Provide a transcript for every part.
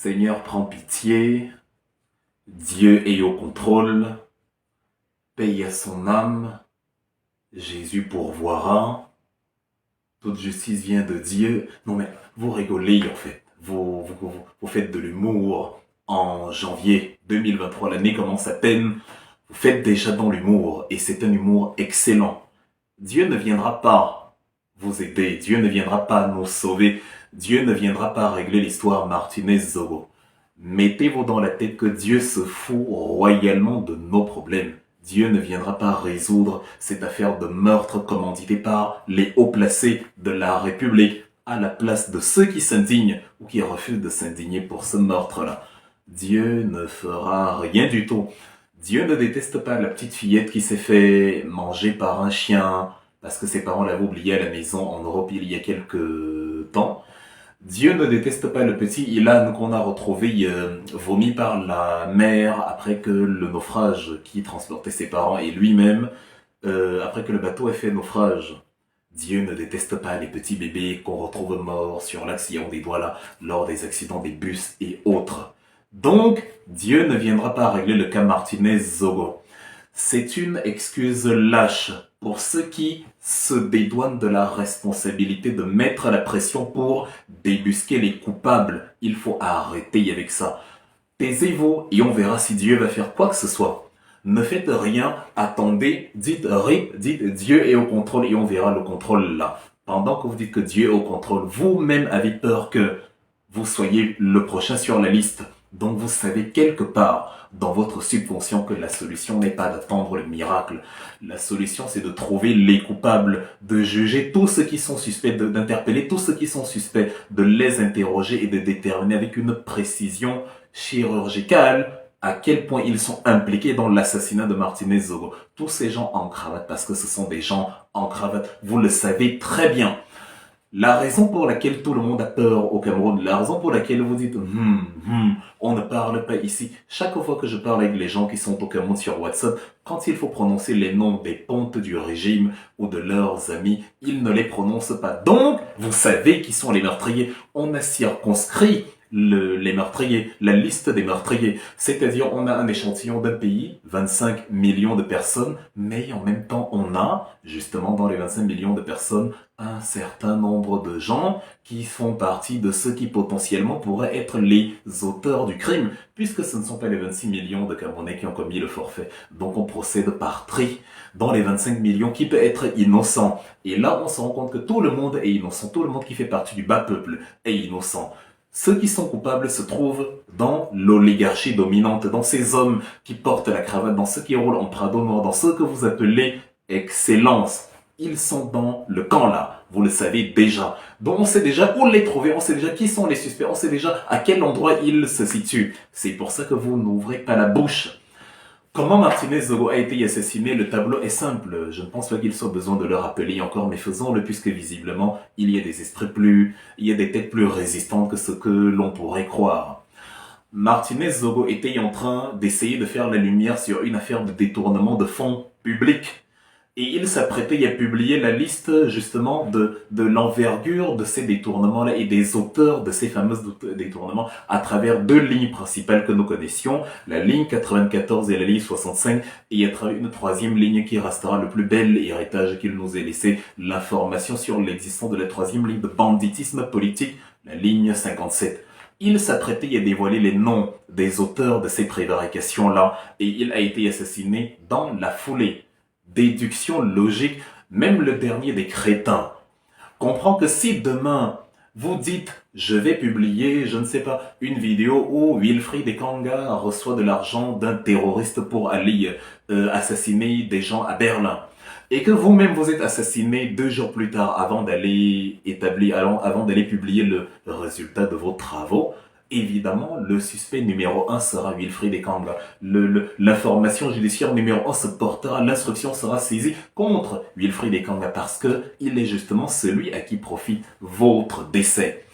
Seigneur, prends pitié, Dieu est au contrôle, paye à son âme, Jésus pourvoira, toute justice vient de Dieu. Non mais, vous rigolez en fait, vous faites de l'humour en janvier 2023, l'année commence à peine, vous faites déjà dans l'humour et c'est un humour excellent. Dieu ne viendra pas vous aider, Dieu ne viendra pas nous sauver, Dieu ne viendra pas régler l'histoire Martinez-Zogo. Mettez-vous dans la tête que Dieu se fout royalement de nos problèmes. Dieu ne viendra pas résoudre cette affaire de meurtre commanditée par les hauts placés de la République à la place de ceux qui s'indignent ou qui refusent de s'indigner pour ce meurtre-là. Dieu ne fera rien du tout. Dieu ne déteste pas la petite fillette qui s'est fait manger par un chien parce que ses parents l'avaient oublié à la maison en Europe il y a quelques temps. Dieu ne déteste pas le petit Ilan qu'on a retrouvé vomi par la mer après que le naufrage qui transportait ses parents et lui-même, après que le bateau ait fait naufrage. Dieu ne déteste pas les petits bébés qu'on retrouve morts sur l'accident des Douala lors des accidents des bus et autres. Donc, Dieu ne viendra pas régler le cas Martinez-Zogo. C'est une excuse lâche pour ceux qui se dédouanent de la responsabilité de mettre la pression pour débusquer les coupables. Il faut arrêter avec ça. Taisez-vous et on verra si Dieu va faire quoi que ce soit. Ne faites rien, attendez, dites Dieu est au contrôle et on verra le contrôle là. Pendant que vous dites que Dieu est au contrôle, vous-même avez peur que vous soyez le prochain sur la liste. Donc vous savez quelque part dans votre subconscient que la solution n'est pas d'attendre le miracle. La solution c'est de trouver les coupables, de juger tous ceux qui sont suspects, d'interpeller tous ceux qui sont suspects, de les interroger et de déterminer avec une précision chirurgicale à quel point ils sont impliqués dans l'assassinat de Martinez-Zogo. Tous ces gens en cravate, parce que ce sont des gens en cravate, vous le savez très bien. La raison pour laquelle tout le monde a peur au Cameroun, la raison pour laquelle vous dites on ne parle pas ici. Chaque fois que je parle avec les gens qui sont au Cameroun sur WhatsApp, quand il faut prononcer les noms des pontes du régime ou de leurs amis, ils ne les prononcent pas. Donc, vous savez qui sont les meurtriers. On a circonscrit les meurtriers, la liste des meurtriers. C'est-à-dire, on a un échantillon d'un pays, 25 millions de personnes, mais en même temps, on a, justement, dans les 25 millions de personnes, un certain nombre de gens qui font partie de ceux qui potentiellement pourraient être les auteurs du crime, puisque ce ne sont pas les 26 millions de Camerounais qui ont commis le forfait. Donc on procède par tri dans les 25 millions qui peut être innocent. Et là, on se rend compte que tout le monde est innocent, tout le monde qui fait partie du bas peuple est innocent. Ceux qui sont coupables se trouvent dans l'oligarchie dominante, dans ces hommes qui portent la cravate, dans ceux qui roulent en Prado noir, dans ceux que vous appelez excellence. Ils sont dans le camp là, vous le savez déjà. Donc on sait déjà où les trouver, on sait déjà qui sont les suspects, on sait déjà à quel endroit ils se situent. C'est pour ça que vous n'ouvrez pas la bouche. Comment Martinez-Zogo a été assassiné, le tableau est simple. Je ne pense pas qu'il soit besoin de le rappeler encore, mais faisons-le puisque visiblement, il y a des esprits il y a des têtes plus résistantes que ce que l'on pourrait croire. Martinez-Zogo était en train d'essayer de faire la lumière sur une affaire de détournement de fonds publics. Et il s'apprêtait à publier la liste justement de l'envergure de ces détournements-là et des auteurs de ces fameux détournements à travers deux lignes principales que nous connaissions, la ligne 94 et la ligne 65, et à travers une troisième ligne qui restera le plus bel héritage qu'il nous ait laissé, l'information sur l'existence de la troisième ligne de banditisme politique, la ligne 57. Il s'apprêtait à dévoiler les noms des auteurs de ces prévarications-là et il a été assassiné dans la foulée. Déduction logique, même le dernier des crétins comprend que si demain vous dites je vais publier, je ne sais pas, une vidéo où Wilfried Ekanga reçoit de l'argent d'un terroriste pour aller assassiner des gens à Berlin, et que vous-même vous êtes assassiné 2 jours plus tard avant d'aller publier le résultat de vos travaux, évidemment, le suspect numéro 1 sera Wilfried Ekanga. L'information judiciaire numéro 1 se portera, l'instruction sera saisie contre Wilfried Ekanga parce que il est justement celui à qui profite votre décès.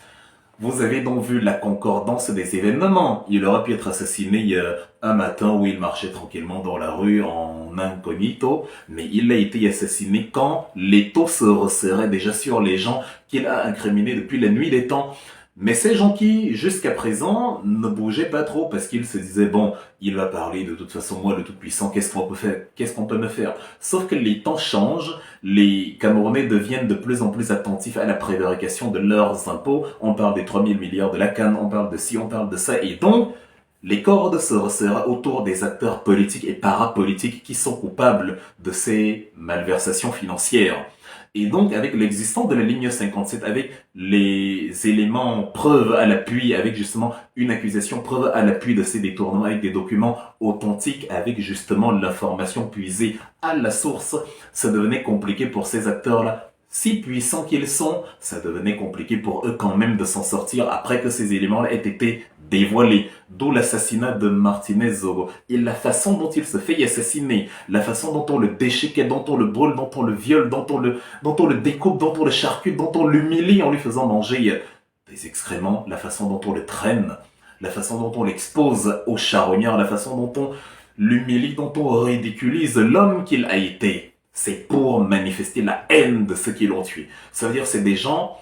Vous avez donc vu la concordance des événements. Il aurait pu être assassiné un matin où il marchait tranquillement dans la rue en incognito, mais il a été assassiné quand l'étau se resserrait déjà sur les gens qu'il a incriminés depuis la nuit des temps. Mais ces gens qui, jusqu'à présent, ne bougeaient pas trop parce qu'ils se disaient, bon, il va parler de toute façon, moi, le Tout-Puissant, qu'est-ce qu'on peut faire? Qu'est-ce qu'on peut me faire? Sauf que les temps changent, les Camerounais deviennent de plus en plus attentifs à la prévarication de leurs impôts. On parle des 3000 milliards de la canne, on parle de ci, on parle de ça, et donc, les cordes se resserrent autour des acteurs politiques et parapolitiques qui sont coupables de ces malversations financières. Et donc, avec l'existence de la ligne 57, avec les éléments preuves à l'appui, avec justement une accusation preuve à l'appui de ces détournements, avec des documents authentiques, avec justement l'information puisée à la source, ça devenait compliqué pour ces acteurs-là. Si puissants qu'ils sont, ça devenait compliqué pour eux quand même de s'en sortir après que ces éléments-là aient été dévoilés. D'où l'assassinat de Martinez Zogo. Et la façon dont il se fait y assassiner, la façon dont on le déchiquette, dont on le brûle, dont on le viole, dont on le découpe, dont on le charcute, dont on l'humilie en lui faisant manger des excréments, la façon dont on le traîne, la façon dont on l'expose aux charognards, la façon dont on l'humilie, dont on ridiculise l'homme qu'il a été. C'est pour manifester la haine de ceux qui l'ont tué. Ça veut dire c'est des gens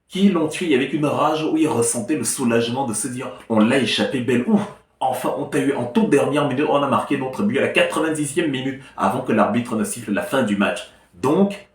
qui l'ont tué avec une rage où ils ressentaient le soulagement de se dire on l'a échappé belle, ouf, enfin on t'a eu en toute dernière minute, on a marqué notre but à la 90e minute avant que l'arbitre ne siffle la fin du match. Donc,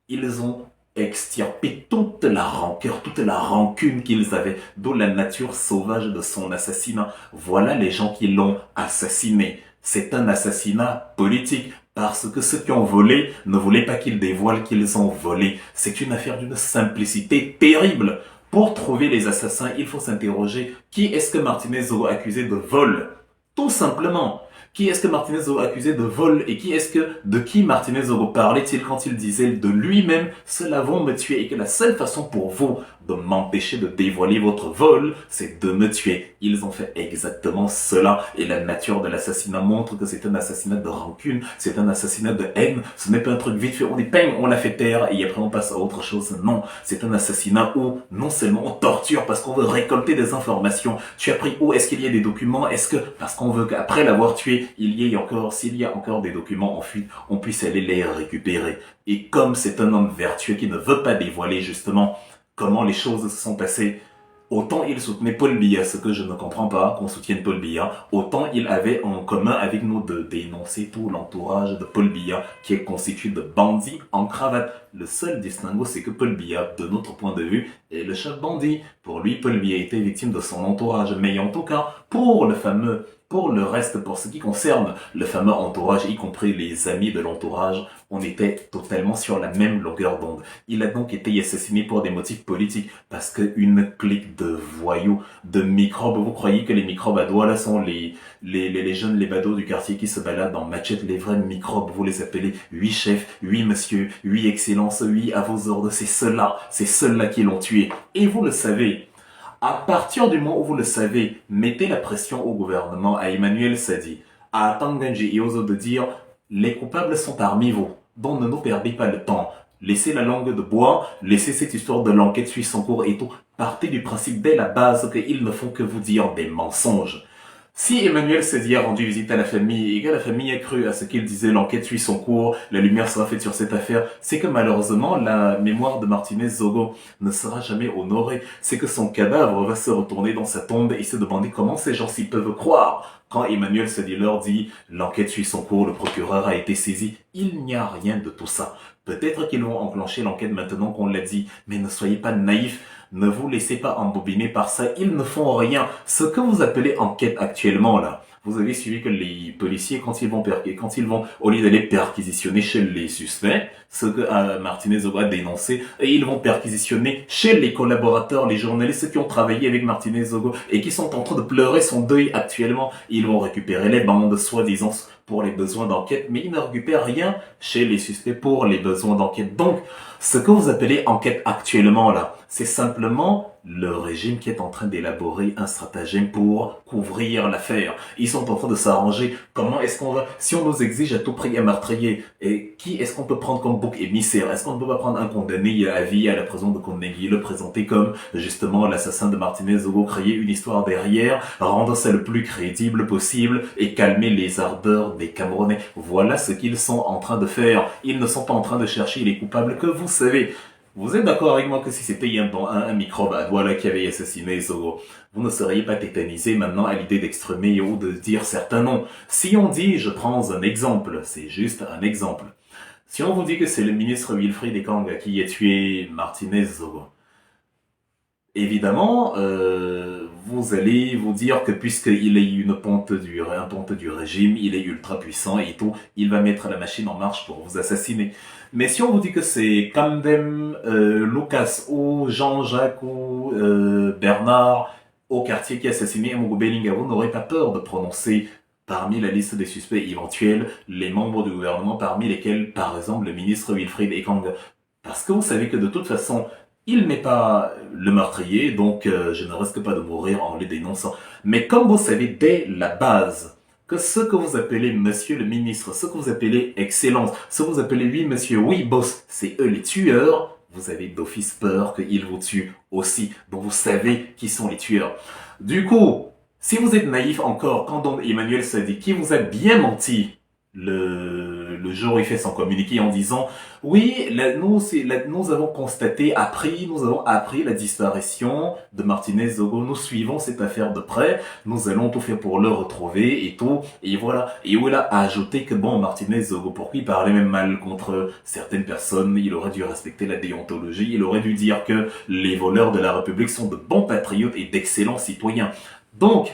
ils ont extirpé toute la rancœur, toute la rancune qu'ils avaient, d'où la nature sauvage de son assassinat. Voilà les gens qui l'ont assassiné. C'est un assassinat politique, parce que ceux qui ont volé ne voulaient pas qu'ils dévoilent qu'ils ont volé. C'est une affaire d'une simplicité terrible. Pour trouver les assassins, il faut s'interroger qui est-ce que Martinez a accusé de vol? Tout simplement. Qui est-ce que Martinez a accusé de vol et de qui Martinez parlait-il quand il disait de lui-même ceux-là vont me tuer et que la seule façon pour vous de m'empêcher de dévoiler votre vol, c'est de me tuer. Ils ont fait exactement cela et la nature de l'assassinat montre que c'est un assassinat de rancune, c'est un assassinat de haine. Ce n'est pas un truc vite fait, on dit ping, on l'a fait taire et après on passe à autre chose. Non, c'est un assassinat où non seulement on torture parce qu'on veut récolter des informations. Tu as pris où? Est-ce qu'il y a des documents? Est-ce que parce qu'on veut qu'après l'avoir tué s'il y a encore des documents en fuite, on puisse aller les récupérer. Et comme c'est un homme vertueux qui ne veut pas dévoiler justement comment les choses se sont passées, autant il soutenait Paul Biya, ce que je ne comprends pas qu'on soutienne Paul Biya, autant il avait en commun avec nous de dénoncer tout l'entourage de Paul Biya qui est constitué de bandits en cravate. Le seul distinguo, c'est que Paul Biya, de notre point de vue, est le chef bandit. Pour lui, Paul Biya était victime de son entourage. Mais en tout cas, pour le reste, pour ce qui concerne le fameux entourage, y compris les amis de l'entourage, on était totalement sur la même longueur d'onde. Il a donc été assassiné pour des motifs politiques, parce qu'une clique de voyous, de microbes, vous croyez que les microbes à doigts là sont les jeunes, les badauds du quartier qui se baladent en machette, les vrais microbes, vous les appelez oui chef, oui monsieur, oui excellence, oui à vos ordres, c'est ceux-là qui l'ont tué. Et vous le savez. À partir du moment où vous le savez, mettez la pression au gouvernement, à Emmanuel Sadi, à Tanganji et aux autres de dire les coupables sont parmi vous, donc ne nous perdez pas le temps. Laissez la langue de bois, laissez cette histoire de l'enquête suivre son cours et tout. Partez du principe dès la base qu'ils ne font que vous dire des mensonges. Si Emmanuel Sadi a rendu visite à la famille et que la famille a cru à ce qu'il disait, l'enquête suit son cours, la lumière sera faite sur cette affaire, c'est que malheureusement la mémoire de Martinez Zogo ne sera jamais honorée. C'est que son cadavre va se retourner dans sa tombe et se demander comment ces gens s'y peuvent croire. Quand Emmanuel Sadi leur dit l'enquête suit son cours, le procureur a été saisi, il n'y a rien de tout ça. Peut-être qu'ils vont enclencher l'enquête maintenant qu'on l'a dit, mais ne soyez pas naïfs. Ne vous laissez pas embobiner par ça, ils ne font rien. Ce que vous appelez enquête actuellement là, vous avez suivi que les policiers, quand ils vont, au lieu d'aller perquisitionner chez les suspects, ce que Martinez a dénoncé, et ils vont perquisitionner chez les collaborateurs, les journalistes qui ont travaillé avec Martinez Zogo et qui sont en train de pleurer son deuil actuellement. Ils vont récupérer les bandes, soi-disant, pour les besoins d'enquête, mais ils ne récupèrent rien chez les suspects pour les besoins d'enquête. Donc, ce que vous appelez enquête actuellement là, c'est simplement le régime qui est en train d'élaborer un stratagème pour couvrir l'affaire. Ils sont en train de s'arranger. Comment est-ce qu'on va, si on nous exige à tout prix un meurtrier, et qui est-ce qu'on peut prendre comme bouc émissaire? Est-ce qu'on ne peut pas prendre un condamné à vie à la prison de Kondengui, le présenter comme, justement, l'assassin de Martinez Zogo, créer une histoire derrière, rendre ça le plus crédible possible et calmer les ardeurs des Camerounais? Voilà ce qu'ils sont en train de faire. Ils ne sont pas en train de chercher les coupables que vous savez. Vous êtes d'accord avec moi que si c'était un microbe à Douala qui avait assassiné Zogo, vous ne seriez pas tétanisé maintenant à l'idée d'exprimer ou de dire certains noms. Si on dit, je prends un exemple, c'est juste un exemple. Si on vous dit que c'est le ministre Wilfried Ekanga qui a tué Martinez Zogo, évidemment, vous allez vous dire que puisqu'il est un ponte du régime, il est ultra puissant et tout, il va mettre la machine en marche pour vous assassiner. Mais si on vous dit que c'est Camdem, Lucas ou Jean-Jacques ou Bernard au quartier qui a assassiné Amogo Bellinga, vous n'aurez pas peur de prononcer parmi la liste des suspects éventuels les membres du gouvernement, parmi lesquels, par exemple, le ministre Wilfried Ekanga. Parce que vous savez que de toute façon, il n'est pas le meurtrier, donc je ne risque pas de mourir en les dénonçant. Mais comme vous savez dès la base que ce que vous appelez monsieur le ministre, ce que vous appelez excellence, ce que vous appelez oui monsieur, oui boss, c'est eux les tueurs, vous avez d'office peur qu'ils vous tuent aussi. Donc vous savez qui sont les tueurs. Du coup, si vous êtes naïf encore, quand donc Emmanuel Sadi, qui vous a bien menti le jour où il fait son communiqué en disant oui, nous avons nous avons appris la disparition de Martinez Zogo, nous suivons cette affaire de près, nous allons tout faire pour le retrouver et tout, et voilà. Et où il a ajouté que bon, Martinez Zogo, pourquoi il parlait même mal contre certaines personnes, il aurait dû respecter la déontologie, il aurait dû dire que les voleurs de la République sont de bons patriotes et d'excellents citoyens. Donc,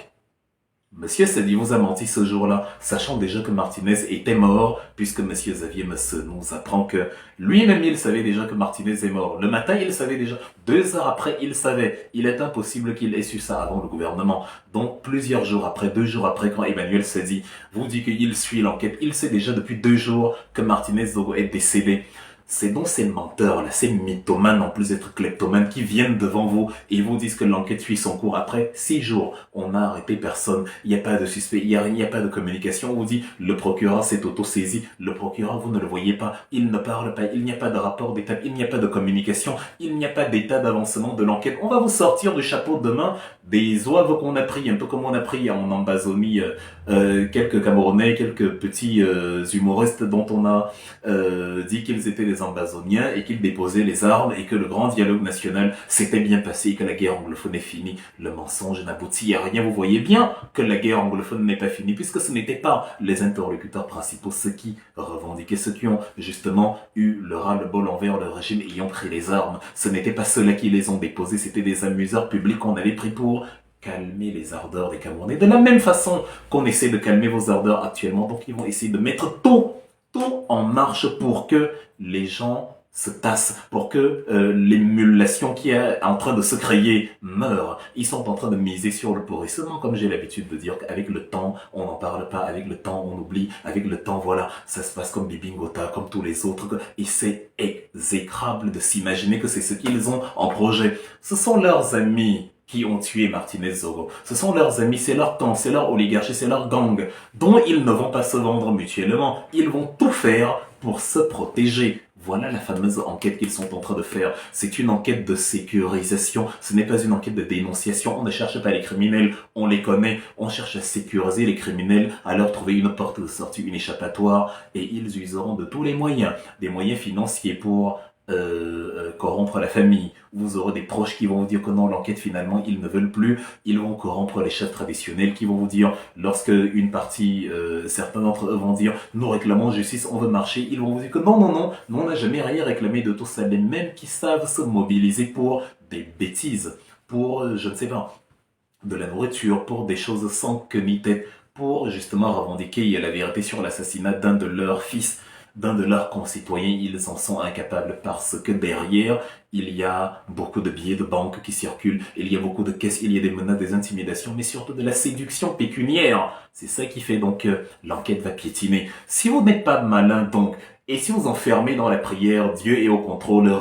Monsieur Sadi vous a menti ce jour-là, sachant déjà que Martinez était mort, puisque Monsieur Xavier nous apprend que lui-même il savait déjà que Martinez est mort. Le matin, il savait déjà. 2 heures après, il savait. Il est impossible qu'il ait su ça avant le gouvernement. Donc, plusieurs jours après, 2 jours après, quand Emmanuel Sadi vous dit qu'il suit l'enquête, il sait déjà depuis 2 jours que Martinez Zogo est décédé. C'est donc ces menteurs là, ces mythomanes en plus d'être kleptomanes qui viennent devant vous et vous disent que l'enquête suit son cours. Après 6 jours, on n'a arrêté personne, il n'y a pas de suspect, il n'y a pas de communication. On vous dit le procureur s'est auto-saisi, le procureur vous ne le voyez pas, il ne parle pas, il n'y a pas de rapport d'étape, il n'y a pas de communication, il n'y a pas d'état d'avancement de l'enquête. On va vous sortir du chapeau demain des oeuvres qu'on a pris, un peu comme on a pris en Ambazonie quelques Camerounais, quelques petits humoristes dont on a dit qu'ils étaient des ambazoniens et qu'ils déposaient les armes et que le grand dialogue national s'était bien passé et que la guerre anglophone est finie. Le mensonge n'aboutit à rien. Vous voyez bien que la guerre anglophone n'est pas finie puisque ce n'étaient pas les interlocuteurs principaux, ceux qui revendiquaient, ceux qui ont justement eu le ras-le-bol envers le régime et ont pris les armes. Ce n'étaient pas ceux-là qui les ont déposés, c'était des amuseurs publics qu'on avait pris pour calmer les ardeurs des Camerounais. De la même façon qu'on essaie de calmer vos ardeurs actuellement, donc ils vont essayer de mettre tout en marche pour que les gens se tassent, pour que l'émulation qui est en train de se créer meure. Ils sont en train de miser sur le pourrissement, comme j'ai l'habitude de dire qu'avec le temps, on n'en parle pas, avec le temps, on oublie, avec le temps, voilà, ça se passe comme Bibi Ngota, comme tous les autres, et c'est exécrable de s'imaginer que c'est ce qu'ils ont en projet. Ce sont leurs amis qui ont tué Martinez Zogo. Ce sont leurs amis, c'est leur camp, c'est leur oligarchie, c'est leur gang, dont ils ne vont pas se vendre mutuellement. Ils vont tout faire pour se protéger. Voilà la fameuse enquête qu'ils sont en train de faire. C'est une enquête de sécurisation. Ce n'est pas une enquête de dénonciation. On ne cherche pas les criminels. On les connaît. On cherche à sécuriser les criminels, à leur trouver une porte de sortie, une échappatoire. Et ils useront de tous les moyens. Des moyens financiers pour corrompre la famille. Vous aurez des proches qui vont vous dire que non, l'enquête finalement ils ne veulent plus. Ils vont corrompre les chefs traditionnels qui vont vous dire, lorsque une partie, certains d'entre eux vont dire nous réclamons justice, on veut marcher, ils vont vous dire que non, on n'a jamais rien réclamé de tout ça. Les mêmes qui savent se mobiliser pour des bêtises, pour je ne sais pas, de la nourriture, pour des choses sans queue ni tête, pour justement revendiquer la vérité sur l'assassinat d'un de leurs fils, d'un de leurs concitoyens. Ils en sont incapables parce que derrière, il y a beaucoup de billets de banque qui circulent, il y a beaucoup de caisses, il y a des menaces, des intimidations, mais surtout de la séduction pécuniaire. C'est ça qui fait donc que l'enquête va piétiner. Si vous n'êtes pas malin donc, et si vous enfermez dans la prière, Dieu est au contrôle,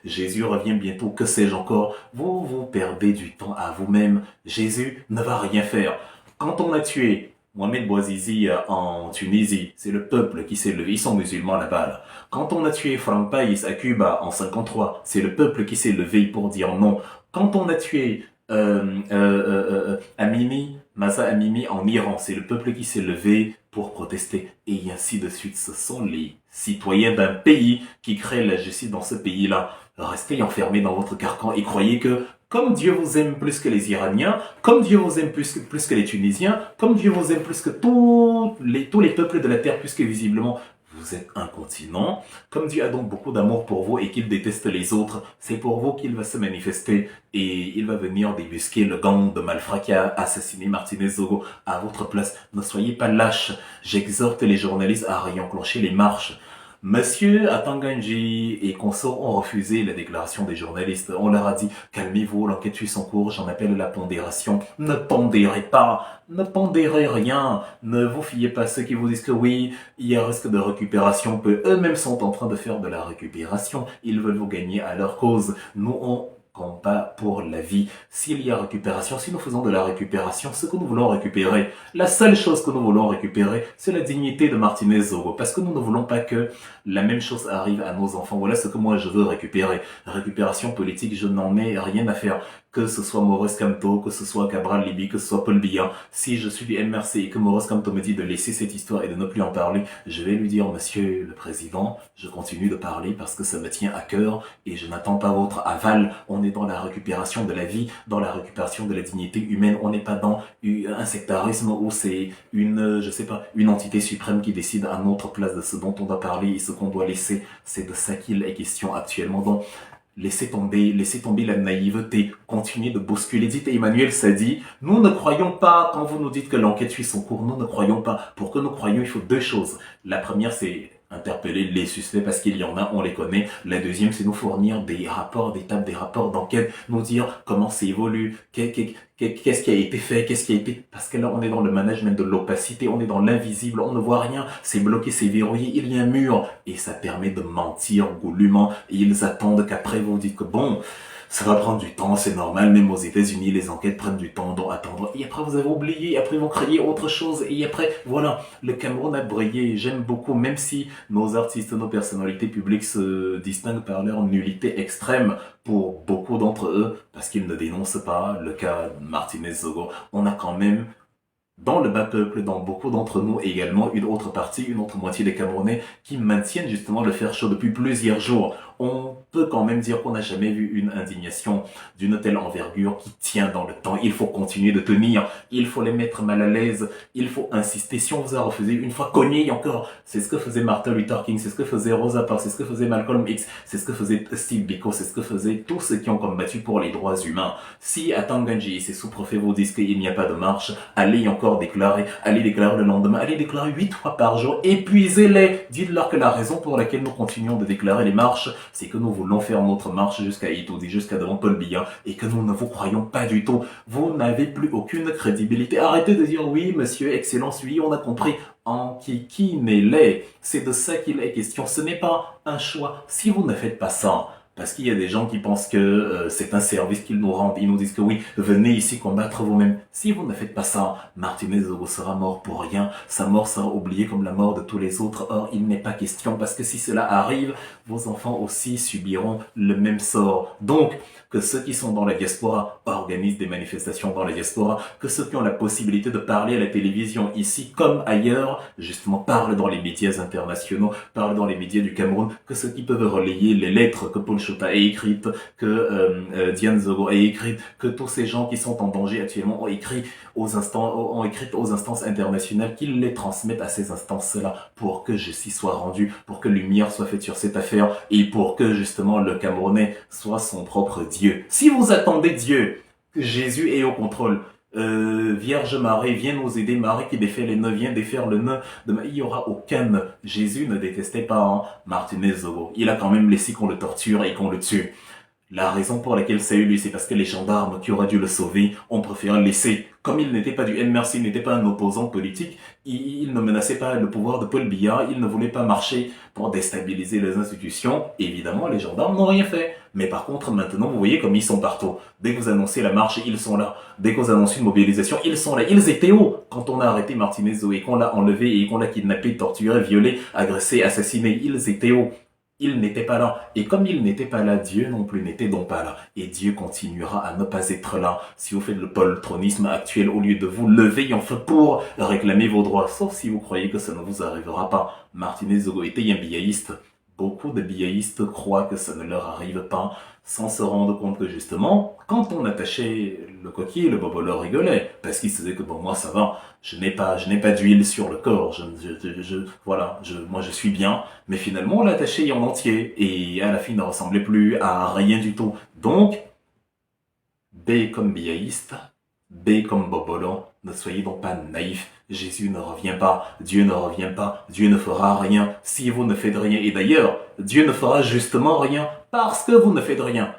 Jésus revient bientôt, que sais-je encore, vous perdez du temps à vous-même. Jésus ne va rien faire. Quand on a tué Mohamed Bouazizi en Tunisie, c'est le peuple qui s'est levé, ils sont musulmans là-bas. Là. Quand on a tué Frank País à Cuba en 53, c'est le peuple qui s'est levé pour dire non. Quand on a tué Amini, Masa Amini en Iran. C'est le peuple qui s'est levé pour protester. Et ainsi de suite. Ce sont les citoyens d'un pays qui créent la justice dans ce pays-là. Restez enfermés dans votre carcan et croyez que comme Dieu vous aime plus que les Iraniens, comme Dieu vous aime plus que les Tunisiens, comme Dieu vous aime plus que tous les peuples de la terre, puisque visiblement vous êtes un continent, comme Dieu a donc beaucoup d'amour pour vous et qu'il déteste les autres, c'est pour vous qu'il va se manifester et il va venir débusquer le gang de malfrats qui a assassiné Martinez Zogo à votre place. Ne soyez pas lâches. J'exhorte les journalistes à réenclencher les marches. Monsieur Atanganji et consorts ont refusé la déclaration des journalistes. On leur a dit, calmez-vous, l'enquête suit son cours, j'en appelle la pondération. Ne pondérez pas, ne pondérez rien, ne vous fiez pas à ceux qui vous disent que oui, il y a risque de récupération, que eux-mêmes sont en train de faire de la récupération. Ils veulent vous gagner à leur cause. Nous, on combat pour la vie. S'il y a récupération, si nous faisons de la récupération, ce que nous voulons récupérer, la seule chose que nous voulons récupérer, c'est la dignité de Martinez Zogo. Parce que nous ne voulons pas que la même chose arrive à nos enfants. Voilà ce que moi je veux récupérer. Récupération politique, je n'en ai rien à faire. Que ce soit Maurice Kamto, que ce soit Cabral Libi, que ce soit Paul Biya. Si je suis du MRC et que Maurice Kamto me dit de laisser cette histoire et de ne plus en parler, je vais lui dire, monsieur le président, je continue de parler parce que ça me tient à cœur et je n'attends pas votre aval. On est dans la récupération de la vie, dans la récupération de la dignité humaine. On n'est pas dans un sectarisme où c'est une, je sais pas, une entité suprême qui décide à notre place de ce dont on doit parler et ce qu'on doit laisser. C'est de ça qu'il est question actuellement. Donc, laissez tomber la naïveté, continuez de bousculer. Dites Emmanuel Sadi, nous ne croyons pas, quand vous nous dites que l'enquête suit son cours, nous ne croyons pas. Pour que nous croyions, il faut deux choses. La première, c'est interpeller les suspects parce qu'il y en a, on les connaît. La deuxième, c'est nous fournir des rapports d'étape, des rapports d'enquête, nous dire comment ça évolue, qu'est-ce qui a été fait, qu'est-ce qui a été... Parce que là, on est dans le management de l'opacité, on est dans l'invisible, on ne voit rien, c'est bloqué, c'est verrouillé, il y a un mur. Et ça permet de mentir goulûment. Et ils attendent qu'après vous dites que bon... Ça va prendre du temps, c'est normal, même aux États-Unis, les enquêtes prennent du temps, donc attendre. Et après, vous avez oublié, après, ils vont créer autre chose. Et après, voilà, le Cameroun a brillé. J'aime beaucoup, même si nos artistes, nos personnalités publiques se distinguent par leur nullité extrême pour beaucoup d'entre eux, parce qu'ils ne dénoncent pas le cas de Martinez Zogo. On a quand même dans le bas peuple, dans beaucoup d'entre nous également, une autre partie, une autre moitié des Camerounais qui maintiennent justement le fer chaud depuis plusieurs jours. On peut quand même dire qu'on n'a jamais vu une indignation d'une telle envergure qui tient dans le temps. Il faut continuer de tenir, il faut les mettre mal à l'aise, il faut insister. Si on vous a refusé une fois, cognez encore. C'est ce que faisait Martin Luther King, c'est ce que faisait Rosa Parks, c'est ce que faisait Malcolm X, c'est ce que faisait Steve Biko, c'est ce que faisaient tous ceux qui ont combattu pour les droits humains. Si à Tanganji et ses sous-préfets vous disent qu'il n'y a pas de marche, allez encore déclarer, allez déclarer le lendemain, allez déclarer 8 fois par jour, épuisez-les. Dites-leur que la raison pour laquelle nous continuons de déclarer les marches, c'est que nous voulons faire notre marche jusqu'à Itoudi, jusqu'à devant Paul Biya, et que nous ne vous croyons pas du tout. Vous n'avez plus aucune crédibilité. Arrêtez de dire oui, monsieur, excellence, oui, on a compris. En qui n'est les. C'est de ça qu'il est question. Ce n'est pas un choix. Si vous ne faites pas ça, parce qu'il y a des gens qui pensent que c'est un service qu'ils nous rendent. Ils nous disent que oui, venez ici combattre vous-même. Si vous ne faites pas ça, Martinez Zogo sera mort pour rien. Sa mort sera oubliée comme la mort de tous les autres. Or, il n'est pas question parce que si cela arrive, vos enfants aussi subiront le même sort. Donc, que ceux qui sont dans la diaspora organisent des manifestations dans la diaspora, que ceux qui ont la possibilité de parler à la télévision ici comme ailleurs, justement parlent dans les médias internationaux, parlent dans les médias du Cameroun, que ceux qui peuvent relayer les lettres que Paul Chota a écrites, que Diane Zogo a écrites, que tous ces gens qui sont en danger actuellement ont écrit aux instances internationales, qu'ils les transmettent à ces instances-là pour que justice soit rendue, pour que lumière soit faite sur cette affaire et pour que justement le Camerounais soit son propre Dieu. Si vous attendez Dieu, que Jésus est au contrôle, Vierge Marie, viens nous aider, Marie qui défait les nœuds, viens défaire le nœud, il y aura aucun nœud. Jésus ne détestait pas Martinez Zogo. Il a quand même laissé qu'on le torture et qu'on le tue. La raison pour laquelle ça a eu lieu, c'est parce que les gendarmes qui auraient dû le sauver ont préféré le laisser. Comme il n'était pas du MRC, il n'était pas un opposant politique, il ne menaçait pas le pouvoir de Paul Biya, il ne voulait pas marcher pour déstabiliser les institutions. Évidemment, les gendarmes n'ont rien fait. Mais par contre, maintenant, vous voyez comme ils sont partout. Dès que vous annoncez la marche, ils sont là. Dès que vous annoncez une mobilisation, ils sont là. Ils étaient où quand on a arrêté Martinez et qu'on l'a enlevé et qu'on l'a kidnappé, torturé, violé, agressé, assassiné? Ils étaient où? Il n'était pas là. Et comme il n'était pas là, Dieu non plus n'était donc pas là. Et Dieu continuera à ne pas être là si vous faites le poltronisme actuel au lieu de vous lever enfin pour réclamer vos droits. Sauf si vous croyez que ça ne vous arrivera pas. Martinez Zogo était un biaïste. Beaucoup de biaïstes croient que ça ne leur arrive pas sans se rendre compte que justement, quand on attachait le coquille, le bobo leur rigolait. Parce qu'il se disait que bon, moi ça va, je n'ai pas d'huile sur le corps, voilà, moi je suis bien. Mais finalement, on l'attachait en entier. Et à la fin, il ne ressemblait plus à rien du tout. Donc, B comme biaïste, B comme bobolo, ne soyez donc pas naïfs. Jésus ne revient pas, Dieu ne revient pas, Dieu ne fera rien si vous ne faites rien. Et d'ailleurs, Dieu ne fera justement rien parce que vous ne faites rien.